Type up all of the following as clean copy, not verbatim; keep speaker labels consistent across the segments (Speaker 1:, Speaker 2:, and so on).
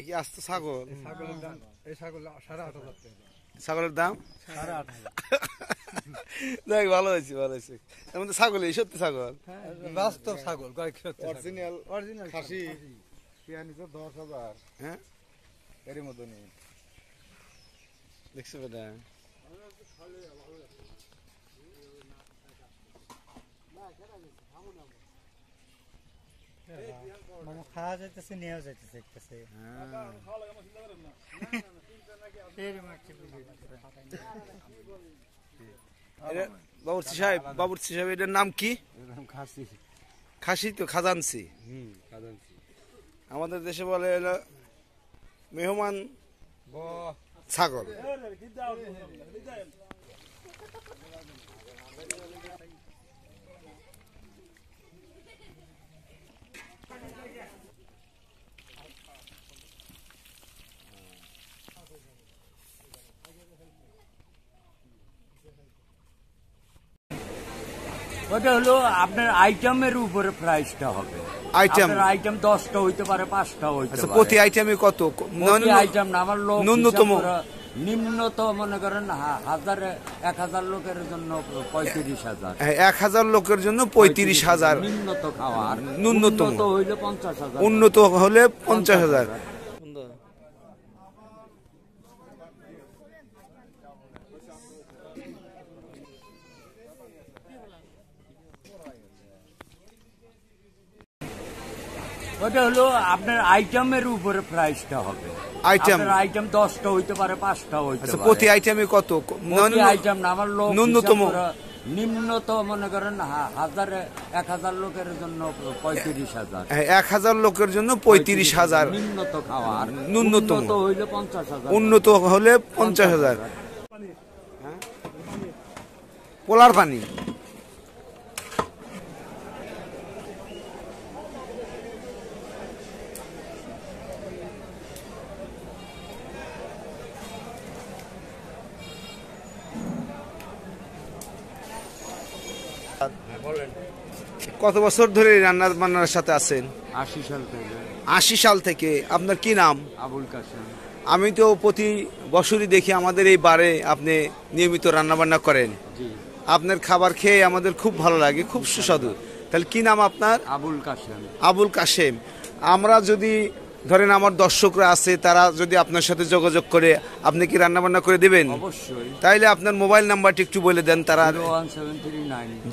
Speaker 1: কি আস্ত ছাগল?
Speaker 2: ছাগলের দাম এই ছাগল 8,500 টাকা।
Speaker 1: ছাগলের দাম
Speaker 2: 8,500।
Speaker 1: দেখ ভালো হয়েছে ভালো হয়েছে। এর মধ্যে ছাগল এই সত্যি ছাগল
Speaker 2: বাস্তব ছাগল কয়েক সত্যি
Speaker 3: অরিজিনাল খাসি পেয়া নিচে 10,000।
Speaker 1: হ্যাঁ
Speaker 3: এর মধ্যে নেই
Speaker 1: দেখছো বেটা
Speaker 2: মানে খাওয়া যাইতেছে নেওয়া যাইতেছে একটাছে
Speaker 1: বাবুর্চি সাহেব এটার নাম কি?
Speaker 3: খাসি
Speaker 1: খাসি তো খাজানসি।
Speaker 3: খাজানসি
Speaker 1: আমাদের দেশে বলে হলো মেহমান ছাগল।
Speaker 4: ওটা হলো আপনার আইটেমের উপরে প্রাইসটা হবে। আইটেম 10টা হইতে পারে 5টা হইতে পারে।
Speaker 1: প্রতি আইটেমে কত?
Speaker 4: আইটেম না আমার লোক
Speaker 1: ন্যূনতম
Speaker 4: নিম্নতম মনে করেন 1000 লোকের জন্য 35,000।
Speaker 1: 1000 লোকের জন্য 35,000
Speaker 4: নিম্নত খাওয়ার।
Speaker 1: ন্যূনতম
Speaker 4: হইলে 50,000।
Speaker 1: উন্নত হলে 50,000।
Speaker 4: ওটা হলো আপনার আইটেমের উপরে প্রাইসটা হবে। আইটেম 10টা হইতে পারে 5টা হইতে পারে।
Speaker 1: প্রতি আইটেমে কত?
Speaker 4: আইটেম না আমার লোক
Speaker 1: ন্যূনতম
Speaker 4: নিম্নতম মনে করেন 1000 লোকের জন্য 35,000।
Speaker 1: 1000 লোকের জন্য 35,000
Speaker 4: নিম্নত খাওয়ার।
Speaker 1: ন্যূনতম
Speaker 4: হইলে 50,000।
Speaker 1: উন্নত হলে 50,000। পোলার পানি কত বছর ধরে রান্না বান্নার সাথে আছেন?
Speaker 4: 80 সাল থেকে।
Speaker 1: 80 সাল থেকে। আপনার কি নাম?
Speaker 4: আবুল কাশেম।
Speaker 1: আমি তো প্রতি বছরই দেখি আমাদের এই বারে আপনি নিয়মিত রান্না বান্না করেন। আপনার খাবার খেয়ে আমাদের খুব ভালো লাগে, খুব সুস্বাদু। তাহলে কি নাম আপনার?
Speaker 4: আবুল কাশেম।
Speaker 1: আবুল কাশেম। আমরা যদি ধরেন আমার দর্শকরা আছে, তারা যদি আপনার সাথে যোগাযোগ করে, আপনি কি রান্না বান্না করে দেবেন?
Speaker 4: অবশ্যই।
Speaker 1: তাইলে আপনার মোবাইল নাম্বারটি একটু বলে দেন। তারা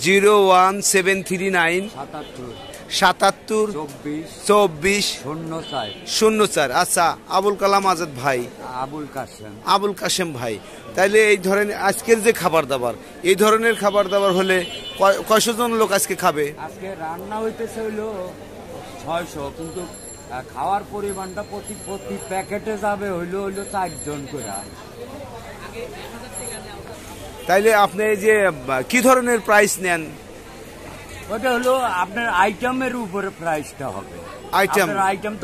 Speaker 4: 01739
Speaker 1: 77 24 04। আচ্ছা, আবুল কালাম আজাদ ভাই, আবুল কাশেম ভাই। তাইলে এই ধরেন আজকের যে খাবার দাবার, এই ধরনের খাবার দাবার হলে কয়শো জন লোক আজকে খাবে?
Speaker 4: আজকে রান্না হইতেছে হইলো 600, কিন্তু খাওয়ার পরিমাণটা প্রতি প্যাকেটে যাবে হইলো 4 জন করে।
Speaker 1: তাইলে আপনি যে কি ধরনের প্রাইস নেন?
Speaker 4: ওটা হলো আপনার আইটেমের উপরে প্রাইসটা হবে। আইটেম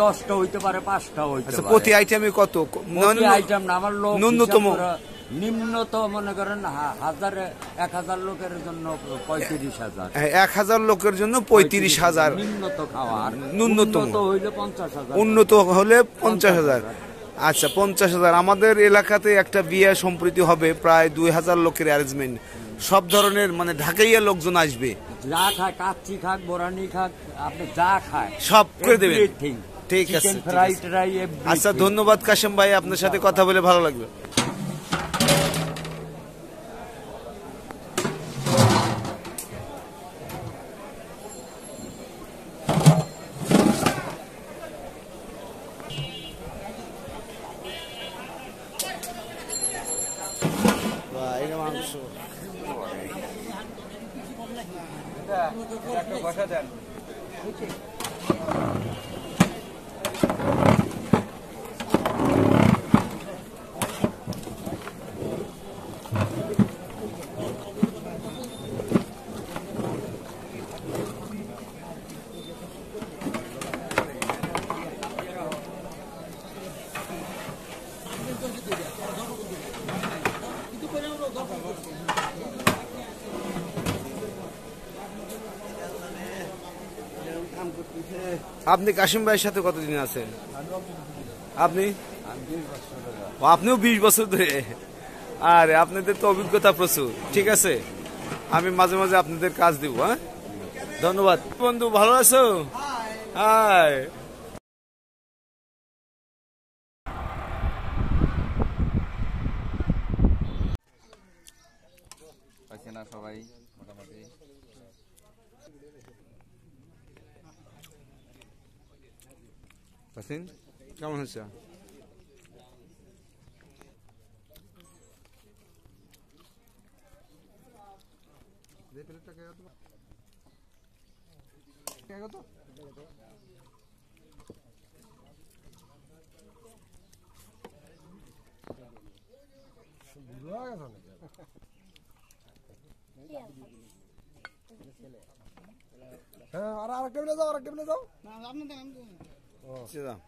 Speaker 4: 10টা হইতে পারে 5টা হইতে পারে।
Speaker 1: প্রতি আইটেমে কত?
Speaker 4: আইটেম না আমার লোক
Speaker 1: ন্যূনতম
Speaker 4: নিম্নতম মনে করেন 1000 লোকের জন্য 35,000।
Speaker 1: 1000 লোকের জন্য 35,000
Speaker 4: নিম্নত খাওয়ার।
Speaker 1: ন্যূনতম
Speaker 4: হইলে 50,000।
Speaker 1: উন্নত হলে 50,000। আচ্ছা, 50,000। আমাদের এলাকাতে একটা বিয়ে সম্প্রীতি হবে, প্রায় 2000 লোকের অ্যারেঞ্জমেন্ট। সব ধরনের মানে ঢাকাইয়া লোকজন আসবে।
Speaker 4: যা খায়, কাচ্চি খাক, বোরানি খাক, আপনি যা খায়
Speaker 1: সব করে দেবেন। ঠিক আছে। আচ্ছা, ধন্যবাদ কাশেম ভাই, আপনার সাথে কথা বলে ভালো লাগলো।
Speaker 3: বসা দেন।
Speaker 1: আপনি কাশিম ভাইয়ের সাথে কতদিন আছেন? আপনি? ও, আপনিও 20 বছর ধরে। আরে আপনাদের তো অভিজ্ঞতা প্রচুর। ঠিক আছে, আমি মাঝে মাঝে আপনাদের কাজ দিব। হ্যাঁ, ধন্যবাদ বন্ধু। ভালো আছো? হাই।
Speaker 5: পাইছে না সবাই মোটামুটি।
Speaker 1: কেমন হচ্ছে?
Speaker 3: হ্যাঁ, আর কেমনে যাও, আর কেমনে যাও।
Speaker 1: দাও।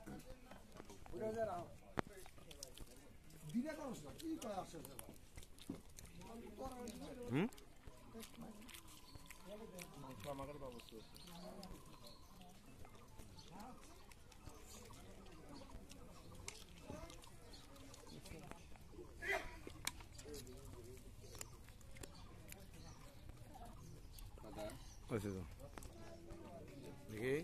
Speaker 1: হুম? দেখি,